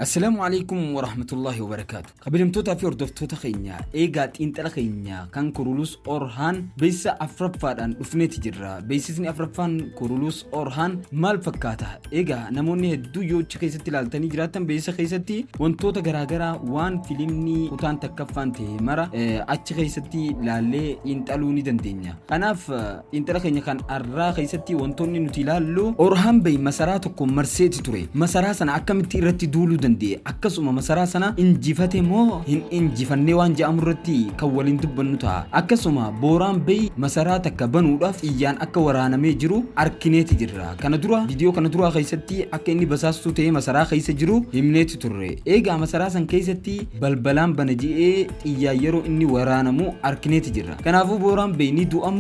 السلام عليكم ورحمة الله وبركاته. قبل متوتا في أردفتوتا خينيا إيجات إنت لخينيا كان كورولوس أورهان بيس أفرفان أفنيت جرا بيسني أفرفان كورولوس أورهان مال فكاتا إيجا نموني هدو يو تشكيستي لالتاني جراتن بيس خيستي وانتوتا غراغرا وان فيلمني كوتان تكفان مرة أتش خيستي لالي إنت ألوني دندينيا كناف إنت لخينيا كان أرا خيستي وانتوني نتيلالو أورهان بي مساراتكم مرسيتي توري مساراسنا أكم تيرتي دولو akkasuma masaraa sana injifate moo hin injifanne waan ja'amurratti kan waliin dubbannu ta'a. Akkasuma booraan bay masaraa takka banuudhaaf iyyaan akka waraanamee jiru arkineeti jirra. Kana dura viidiyoo kana dura keessatti akka inni basaastuu ta'ee masaraa keessa jiru himneeti turre. Eegaa masaraa san keessatti balbalaan bana ji'ee xiyyaa yeroo inni waraanamu arkineeti jirra. Kanaafuu booraan bay ni du'a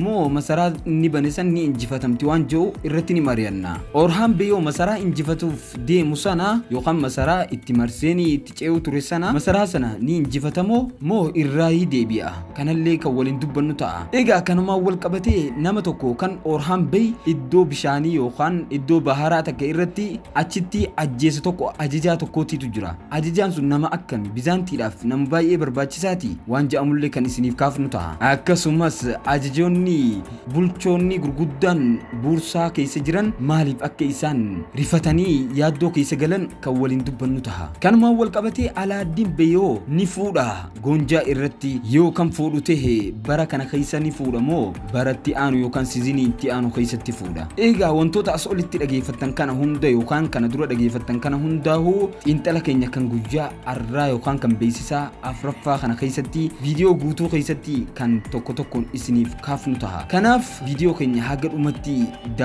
moo masaraa inni bane san ni injifatamti waan jiru irratti ni mari'anna. Orhaan bayoo masaraa injifatuuf deemu sana yookaan masaraa itti marseni itti ce'u ture sana masaraa sana ni injifatamoo moo irraayi deebi'a kanallee kan waliin dubbannu ta'a. Egaa kanuma wal qabatee nama tokko kan Orhaan bay iddoo bishaanii yookaan iddoo baharaa takka irratti achitti ajjeese tokko ajajaa tokkootitu jira. Ajajaan sun nama akkami Bizaantiidhaaf nama baay'ee barbaachisaati waan ja'amullee kan isiniif kaafnu ta'a. Akkasumas ajajoonni bulchoonni gurguddaan buursaa keessa jiran maaliif akka isaan rifatanii yaaddoo keessa galan kan waliin dubbannu ta'a. Kanuma wal qabatee Alaaddiin Beeyoo ni fuudha Goonjaa irratti yoo kan fuudhu ta'e bara kana keessa ni fuudha moo baratti aanu yookaan siizinii itti aanu keessatti fuudha. Egaa wantoota as olitti dhageeffattan kana hunda yookaan kana dura dhageeffattan kana hundaa'uu xiinxala keenya kan guyyaa arraa yookaan kan beeksisaa afraffaa kana keessatti viidiyoo guutuu keessatti kan tokko tokkoon isiniif kaafnu ta'a. Kanaaf viidiyoo keenya haga dhumatti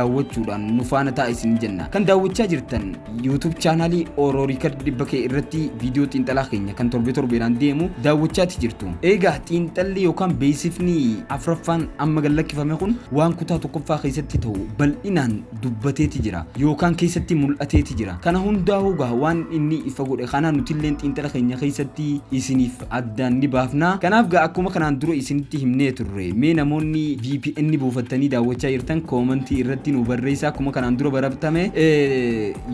daawwachuudhaan nu faana ta'a isin jenna. Kan daawwachaa jirtan YouTube chaanalii Ororii Kaddi Bakkee irratti viidiyoo xiinxalaa keenya kan torbeedhaan deemu daawwachaati jirtu. Egaa xiinxalli yookaan beeksifni afraffaan amma gallakkifame kun waan kutaa tokkoffaa keessatti ta'u bal'inaan dubbateeti jira yookaan keessatti mul'ateeti jira. Kana hundaa'uu gaa waan inni ifa godhe kana nutilleen xiinxala keenya keessatti isiniif addaan ni baafna. Kanaaf gaa akkuma kanaan dura isinitti himnee turre mee namoonni VPN buufattanii daawwachaa jirtan koomentii irratti nu barreessaa. Akkuma kanaan dura baratame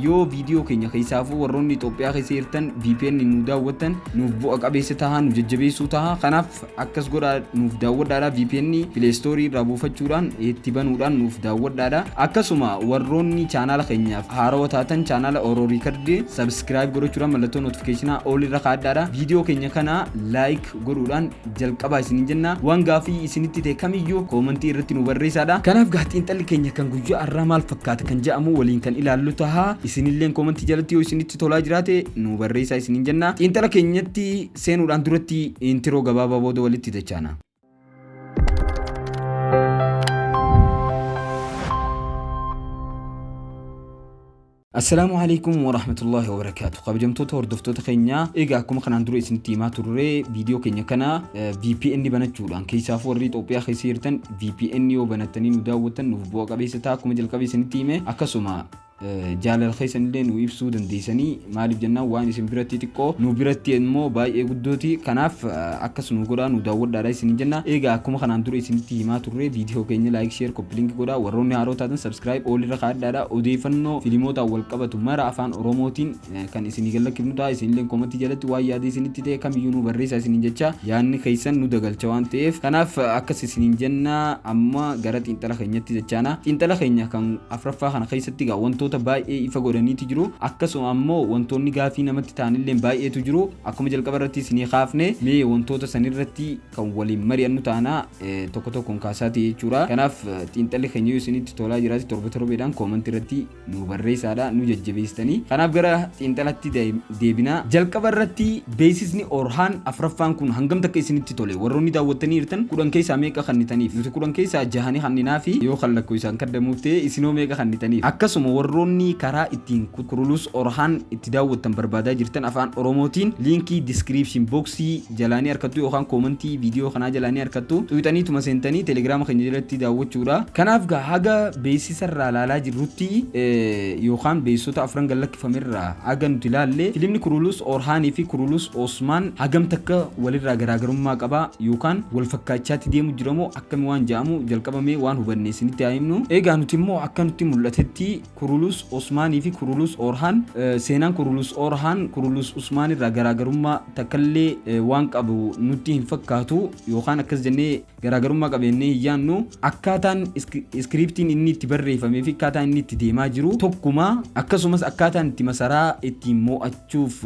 yoo viidiyoo keenya keessaafuu warroonni Itoophiyaa keessa jirtan VPN nu daawwattan nuuf bu'a qabeessa ta'a nu jajjabeessuu ta'a. Kanaaf akkas godhaa nuuf daawwadhaadha. VPN Play Store irraa buufachuudhaan itti banuudhaan nuuf daawwadhaadha. Akkasuma warroonni chaanala keenyaaf haarawaa taatan chaanala Ororii Kaddi subscribe godhachuudhaan mallattoo notificationaa ol irra kaa'adhaadha. Viidiyoo keenya kana like godhuudhaan jalqabaa isin jenna. Waan gaafii isinitti ta'e kamiyyuu koomentii irratti nu barreessaadha. Kanaaf xiinxalli keenya kan guyyaa arraa maal fakkaata kan jedhamu waliin kan ilaallu ta'a. Isinilleen koomentii jalatti yoo isinitti tolaa jiraate nu barreessaa isin jenna. Xiinxala keenyatti seenuudhaan duratti intiroo gabaabaa booda walitti dachaana. السلام عليكم ورحمة الله وبركاته. قبجمتوتا وردفتوتا خينيا إيجا كم خنان درو إسنتي ما توري فيديو كينيا كنا VPN بنتجولان كيسافو وريت أوبيا خيسيرتن VPN يو بنتني نداوتن نوفبوا قبيستا كم جل قبيسنتي مه أكسوما jaalala keessanillee nu ibsuu dandeessanii maaliif jennaan waan isin biratti xiqqoo nu biratti immoo baay'ee guddooti. Kanaaf akkas nu godhaa nu daawwadhaadha isin jenna. Egaa akkuma kanaan dura isinitti himaa turre viidiyoo keenya like share copy link godhaa. Warroonni haaroo taatan subscribe ol irra kaa'adhaadha. Odeeffannoo fiilmoota wal qabatu mara afaan Oromootiin kan isinii gallakkifnu ta'a. Isinillee koomentii jalatti waan yaada isinitti ta'e kamiyyuu nu barreessaa isin jecha yaadni keessan nu dagalcha waan ta'eef kanaaf akkas isin jenna. Amma gara xiinxala keenyatti jechaana. Xiinxala keenya kan afraffaa kana keessatti gaa wantoota baay'ee ifa godhaniiti jiru. Akkasuma ammoo wantoonni gaafii namatti ta'anillee baay'eetu jiru. Akkuma jalqaba irratti isinii kaafne mee wantoota sanirratti kan waliin mari'annu taana tokko tokkoon kaasaati jechuudha. Kanaaf xiinxalli keenya yoo isinitti tolaa jiraate torbeedhaan koomentii irratti nu barreessaadha nu jajjabeessitanii. Kanaaf gara xiinxalatti deebina. Jalqaba irratti beeksisni Orhaan afraffaan kun hangam takka isinitti tole warroonni daawwattanii jirtan 10 keessaa meeqa kannitaniif? Nuti 10 keessaa 6 kanninaa fi yoo kallakkoo isaan kaddamuuf ta'e isinoo meeqa kannitaniif? Akkasuma warroonni karaa ittiin Kurulus Orhaan itti daawwattan barbaadaa jirtan afaan Oromootiin linkii description boxii jalaanii argattu yookaan koomentii viidiyoo kanaa jalaanii argattu tuwitanii tuma seentanii Telegram keenya jalatti daawwachuudha. Kanaaf gaa haga beeksisa irraa ilaalaa jirrutti yookaan beeksisota afran gallakkifamerraa haga nuti ilaalle fiilmni Kurulus Orhaanii fi Kurulus Osmaan hagam takka walirraa garaagarummaa qaba yookaan wal fakkaachaatti deemu jiramoo akkami waan jedhamu jalqabamee waan hubanne isinitti haa himnu. Egaa nuti immoo akka nutti mul'atetti Kurulus Kurulus Osmaanii fi Kurulus Orhan seenaan Kurulus Orhan Kurulus Usmaan irraa garaagarummaa takkallee waan qabu nutti hin fakkaatu yookaan akkas jennee garaagarummaa qabeennee hin yaannu akkaataan iskiriptiin inni itti barreeffamee fi akkaataan inni itti deemaa jiru tokkuma akkasumas akkaataan itti masaraa itti mo'achuuf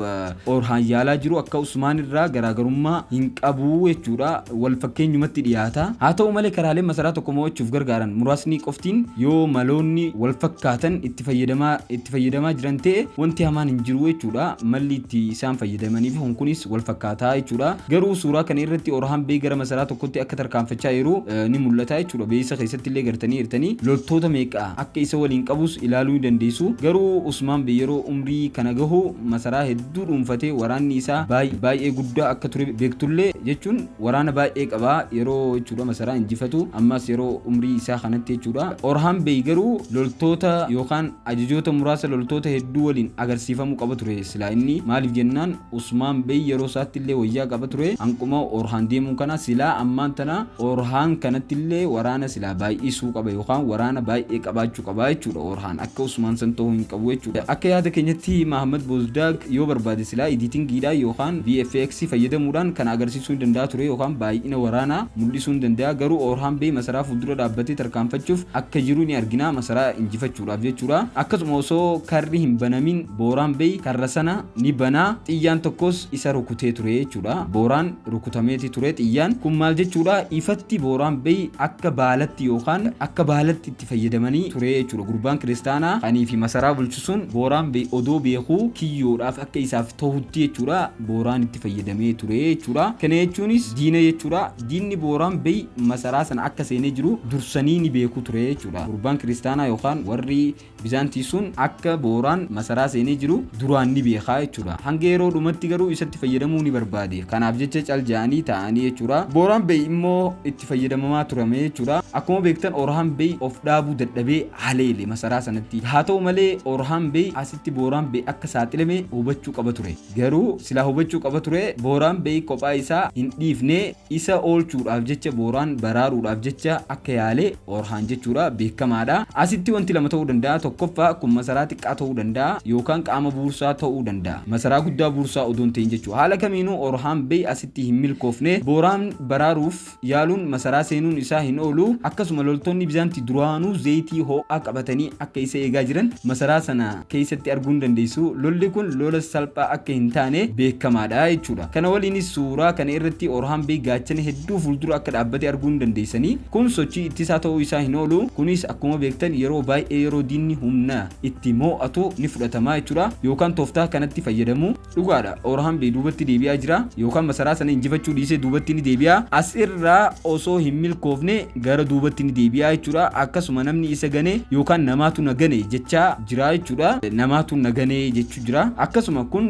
Orhan yaalaa jiru akka Usmaan irraa garaagarummaa hin qabu jechuudha wal fakkeenyumatti dhiyaata haa ta'u malee karaalee masaraa tokko mo'achuuf gargaaran muraasni qoftiin yoo maloonni wal fakkaatan itti fayyadamaa jiran ta'e wanti hamaan hin jiru jechuudha malli itti isaan fayyadamaniif kunis wal fakkaataa jechuudha garuu suuraa kana irratti Orhan Bey gara masaraa tokkotti akka tarkaanfachaa jiru ni mul'ata jechuudha beeysa keessatti illee gartanii hirtanii loltoota meeqa akka isa waliin qabus ilaaluu dandeessu garuu Usmaan Bey yeroo umrii kana gahu masaraa hedduu dhuunfatee waraanni isaa baay'ee guddaa akka ture beektullee jechuun waraana baay'ee qaba yeroo jechuudha masaraa injifatu ammas yeroo umrii isaa kanatti jechuudha Orhan Bey garuu loltoota yookaan ajajoota muraasa loltoota hedduu waliin agarsiifamuu qaba ture silaa inni maaliif jennaan Usmaan Bey yeroo isaatti illee wayyaa qaba ture hanquma Orhan deemuun kana silaa ammaan tana Orhan kanatti illee waraana silaa baay'isuu qaba yookaan waraana baay'ee qabaachuu qaba jechuudha Orhan akka Usmaan san ta'uu hin qabu jechuudha akka yaada keenyatti Mahammad Bozdag yoo barbaade silaa editingiidhaan yookaan VFX fayyadamuudhaan kan agarsiisuu hin danda'a ture yookaan baay'ina waraanaa mul'isuu hin danda'a garuu Orhan Bey masaraa fuuldura dhaabbatee tarkaanfachuuf akka jiru ni argina masaraa injifachuudhaaf jechuudha akkasuma osoo karri hin banamin Booraan Bey karra sana ni banaa xiyyaan tokkos isa rukutee ture jechuudha Booraan rukutameeti ture xiyyaan kun maal jechuudha ifatti Booraan Bey akka baalatti yookaan akka baalatti itti fayyadamanii ture jechuudha gurbaan kiristaanaa kanii fi masaraa bulchisuun Booraan Bey odoo beekuu kiyyoodhaaf akka isaaf ta'utti jechuudha Booraan itti fayyadamee ture jechuudha kana jechuunis diina jechuudha diinni Booraan Bey masaraa sana akka seenee jiru dursanii ni beeku ture jechuudha gurbaan kiristaanaa yookaan warri Bizaantii sun akka Booraan masaraa seenee jiru duraan ni beekaa jechuudha hanga yeroo dhumatti garuu isatti fayyadamuu ni barbaade kanaaf jecha calja'anii ta'anii jechuudha Booraan Bey immoo itti fayyadamamaa turame jechuudha akkuma beektan Orhan Bey of dhaabuu dadhabee haleele masaraa sanatti haa ta'u malee Orhan Bey asitti Booraan Bey akka saaxilame hubachuu qaba ture garuu silaa hubachuu qaba ture Booraan Bey kophaa isaa hin dhiifne isa oolchuudhaaf jecha Booraan baraaruudhaaf jecha akka yaale Orhan jechuudha beekamaadha asitti wanti lama ta'uu danda'a tokkoffaa kun masaraa xiqqaa ta'uu danda'a yookaan qaama buursaa ta'uu danda'a masaraa guddaa buursaa odoo hin ta'in jechuudha haala kamiinuu Orhan Bey asitti hin milkoofne Booraan baraaruuf yaaluun masaraa seenuun isaa hin oolu akkasuma loltoonni Bizaantii duraanuu zayitii ho'aa qabatanii akka isa eegaa jiran masaraa sana keessatti arguu dandeessu lolli kun lola salphaa akka hin taane beekamaadha jechuudha kana waliinis suuraa kana irratti Orhan Bey gaachana hedduu fuuldura akka dhaabbate arguu dandeessanii kun sochii ittisaa ta'uu isaa hin oolu kunis akkuma beektan yeroo baay'ee yeroo diinni humna itti mo'atu ni fudhatama jechuudha yookaan tooftaa kanatti fayyadamu dhugaadha Orhan Bey duubatti deebi'aa jira yookaan masaraa sana injifachuu dhiisee duubatti ni deebi'a as irraa osoo hin milkoofne gara duubatti ni deebi'a jechuudha akkasuma namni isa gane yookaan namaatu na gane jechaa jira jechuudha namaatu na gane jechuu jira akkasuma kun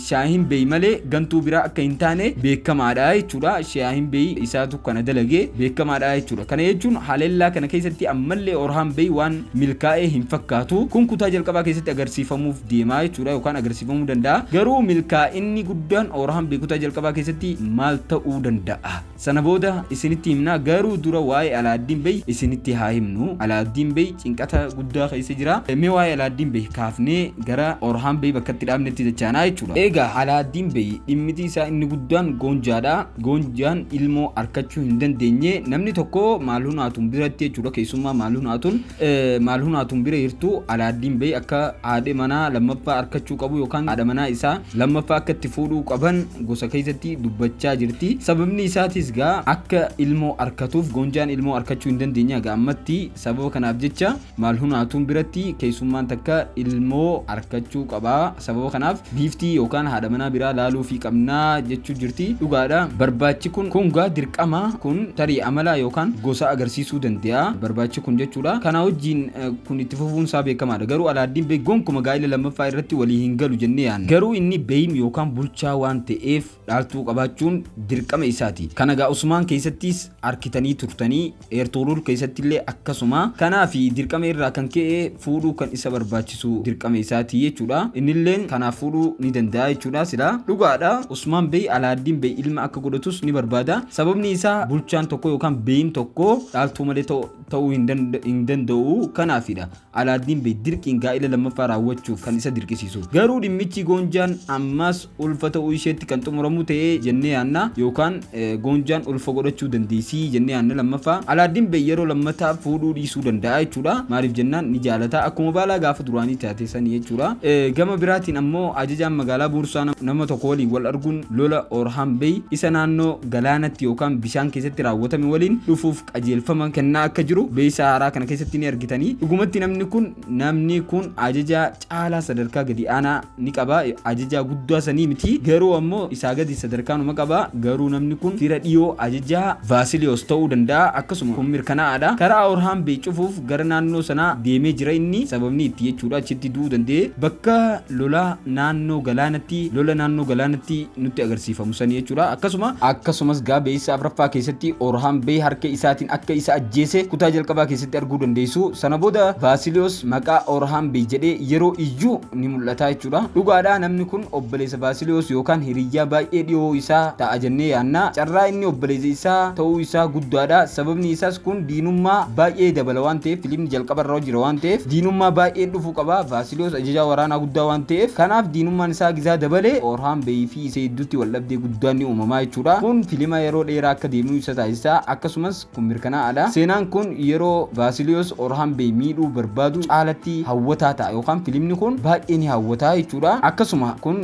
Shaahin Bey malee gantuu biraa akka hin taane beekamaadha jechuudha Shaahin Bey isaatu kana dalagee beekamaadha jechuudha kana jechuun haleellaa kana keessatti ammallee Orhan Bey waan milkaa'ee hin fakkaatu kun kutaa jalqabaa keessatti agarsiifamuuf deemaa jechuudha yookaan agarsiifamuu danda'a garuu milkaa'inni guddaan Orhan Bey kutaa jalqabaa keessatti maal ta'uu danda'a sana booda isinitti himna garuu dura waa'ee Alaaddin Bey isinitti haa himnu Alaaddin Bey cinqata guddaa keessa jira mee waa'ee Alaaddin Bey kaafnee gara Orhan Bey bakka itti dhaabnetti jechaanaa jechuudha egaa Alaaddin Bey dhimmiti isaa inni guddaan goonjaadha goonjaan ilmoo arkachuu hin dandeenye namni tokko Maalhunaatun biratti jechuudha keessumaa Maalhunaatun bira jirtu Alaaddin Bey akka haadha manaa lammaffaa arkachuu qabu yookaan haadha manaa isaa lammaffaa akka itti fuudhuu qaban gosa keessatti dubbachaa jirti sababni isaatis gaa akka ilmoo arkatuuf goonjaan ilmoo arkachuu hin dandeenye gaa ammatti sababa kanaaf jecha Maalhunaatun biratti keessummaan takka ilmoo arkachuu qaba sababa kanaaf biiftii yookaan haadha manaa biraa laaluu fi qabnaa jechuu jirti dhugaadha barbaachi kun gaa dirqama kun tarii amala yookaan gosa agarsiisuu danda'a barbaachi kun jechuudha kana wajjin kun itti fufuun isaa beekamaadha garuu Alaaddin Bey gonkuma gaa'ila lammaffaa irratti walii hin galu jennee yaanna garuu inni beeyim yookaan bulchaa waan ta'eef dhaaltuu qabaachuun dirqama isaati kana gaa Usmaan keessattis arkitanii turtanii Ertugrul keessatti illee akkasuma kanaaf dirqama irraa kan ka'e fuudhuu kan isa barbaachisu dirqama isaati jechuudha innillee kanaaf fuudhuu ni danda'a jechuudha sila dhugaadha Usmaan Bey Alaaddin Bey ilma akka godhatus ni barbaada sababni isaa bulchaan tokko yookaan beeyim tokko dhaaltuu malee ta'uu hin danda'u kanaafidha Alaaddiin Bey dirqiin gaa'ila lammaffaa raawwachuuf kan isa dirqisiisu garuu dhimmichi Goonjaan ammas ulfa ta'uu isheetti kan xumuramu ta'ee jennee yaanna yookaan Goonjaan ulfa godhachuu dandeessi jennee yaanna lammaffaa Alaaddiin Bey yeroo lammataa fuudhuu dhiisuu danda'a jechuudha maaliif jennaan ni jaalata akkuma baalaa gaafa duraanii taate sanii jechuudha gama biraatiin ammoo ajajaan magaalaa Buursaa nama tokko waliin wal arguun lola Orhaan Bey isa naannoo galaanatti yookaan bishaan keessatti raawwatame waliin dhufuuf qajeelfama kennaa akka jiru beeysa haaraa kana keessatti ni argitanii dhugumatti namni kun ajajaa caalaa sadarkaa gadi aanaa ni qaba ajajaa guddaa sanii miti garuu ammoo isaa gadi sadarkaanuma qaba garuu namni kun fira dhiyoo ajajaa Vaasiliyoos ta'uu danda'a akkasuma kun mirkanaa'aadha karaa Orhaan Bey cufuuf gara naannoo sanaa deemee jira inni sababni itti jechuudha achitti du'uu danda'e bakka lola naannoo galaanatti nutti agarsiifamu sanii jechuudha akkasumas beeysa afraffaa keessatti Orhaan Bey harka isaatiin akka isa ajjeese kutaa jalqabaa keessatti arguu dandeessu sana booda Vaasiliyoos maqaa Orhaan Bey jedhee yeroo iyyuu ni mul'ata jechuudha dhugaadha namni kun obboleessa Vaasiliyoos yookaan hiriyyaa baay'ee dhiyoo isaa ta'a jennee yaanna carraa inni obboleessa isaa ta'uu isaa guddaadha sababni isaas kun diinummaa baay'ee dabala waan ta'eef filimni jalqaba irra jira waan ta'eef diinummaa baay'ee dhufuu qaba Vaasiliyoos ajajaa waraanaa guddaa waan ta'eef kanaaf diinummaan isaa gizaa dabale Orhaan Bey fi isa hedduutti waldhabdee guddaan ni uumamaa jechuudha kun filima yeroo dheeraa akka deemuu isa taasisa akkasumas kun mirkanaa'aadha seenaan kun yeroo Vaasiliyoos Orhaan Bey miidhuu barbaadu caalatti hawwataa ta'a yookaan filimni kun baay'ee ni hawwataa jechuudha akkasuma kun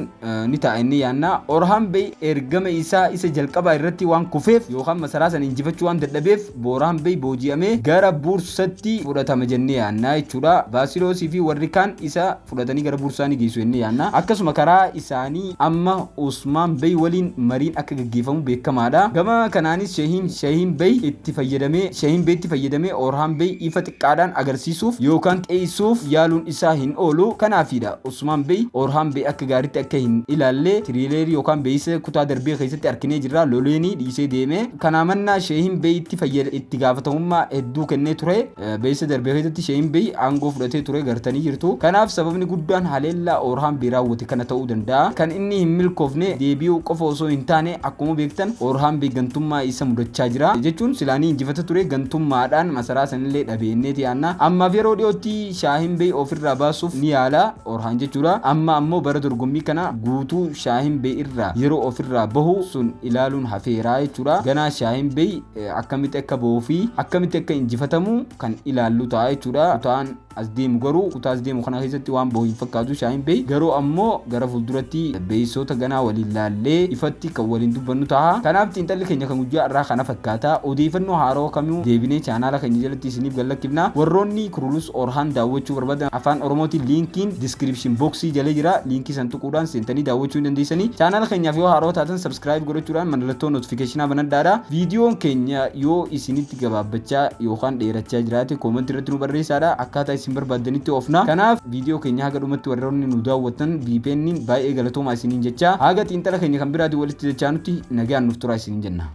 ni ta'a inni yaanna Orhaan Bey ergama isaa isa jalqabaa irratti waan kufeef yookaan masaraa sana injifachuu waan dadhabeef Orhaan Bey booji'amee gara Buursatti fudhatama jennee yaanna jechuudha Vaasiliyoosii fi warri kaan isa fudhatanii gara Buursaa ni geessu jennee yaanna akkasuma karaa isaanii amma Usmaan Bey waliin mariin akka gaggeeffamu beekamaadha gama kanaanis Shahiin Bey itti fayyadamee Orhaan Bey ifa xiqqaadhaan agarsiisuuf yookaan xeessuuf yaaluun isaa hin oolu kanaafidha Usmaan Bey Orhaan Bey akka gaariitti akka hin ilaalle tiriileerii yookaan beeysa kutaa darbee keessatti arginee jirra loleenii dhiisee deeme kanaa mannaa Shahiin Bey itti gaafatamummaa hedduu kennee ture beeysa darbee keessatti Shahiin Bey aangoo fudhatee ture gartanii jirtu kanaaf sababni guddaan haleellaa Orhaan Bey raawwate kana ta'uu danda'a kan inni hin milkoofne deebi'uu qofa osoo hin taane akkuma beektan Orhaan Bey gantummaa isa mudachaa jira jechuun silaanii injifata ture gantummaadhaan masaraa sanillee dhabeenneeti yaanna ammaaf yeroo dhiyootti Shahiin Bey ofirraa baasuuf ni yaala Orhaan jechuudha amma ammoo bara dorgommii kana guutuu Shahiin Bey irraa yeroo ofirraa bahu sun ilaaluun hafeeraa jechuudha ganaa Shahiin Bey akkamitti akka bahuu fi akkamitti akka injifatamu kan ilaallu ta'a jechuudha kutaan as deemu garuu kutaa as deemu kana keessatti waan bahu hin fakkaatu Shahiin Bey garuu ammoo gara fuulduratti beeysoota ganaa waliin laallee ifatti kan waliin dubbannu ta'a kanaaf xiinxalli keenya kan guyyaa irraa kana fakkaata odeeffannoo haaroo kamuu deebinee chaanaala keenya jalatti isiniif gallakkifna warroonni Kurulus Orhaan daawwachuu barbaadan afaan Oromootiin liinkiin description boxii jala jira liinkii san tuquudhaan seentanii daawwachuu hin dandeessanii chaanaala keenyaaf yoo haaroo taatan subscribe godhachuudhaan mallattoo notifiikeeshinaa banadhaadha viidiyoon keenya yoo isinitti gabaabbachaa yookaan dheerachaa jiraate koomentii irratti nu barreessaa akkaataa isin barbaadanitti ofna kanaaf viidiyoo keenya haga dhumatti warroonni nu daawwatan VPN baay'ee galatoomaa isiniin jecha haga xiinxala keenya kan biraatiin walitti dachaanutti nagaan nuuf turaa isiniin jenna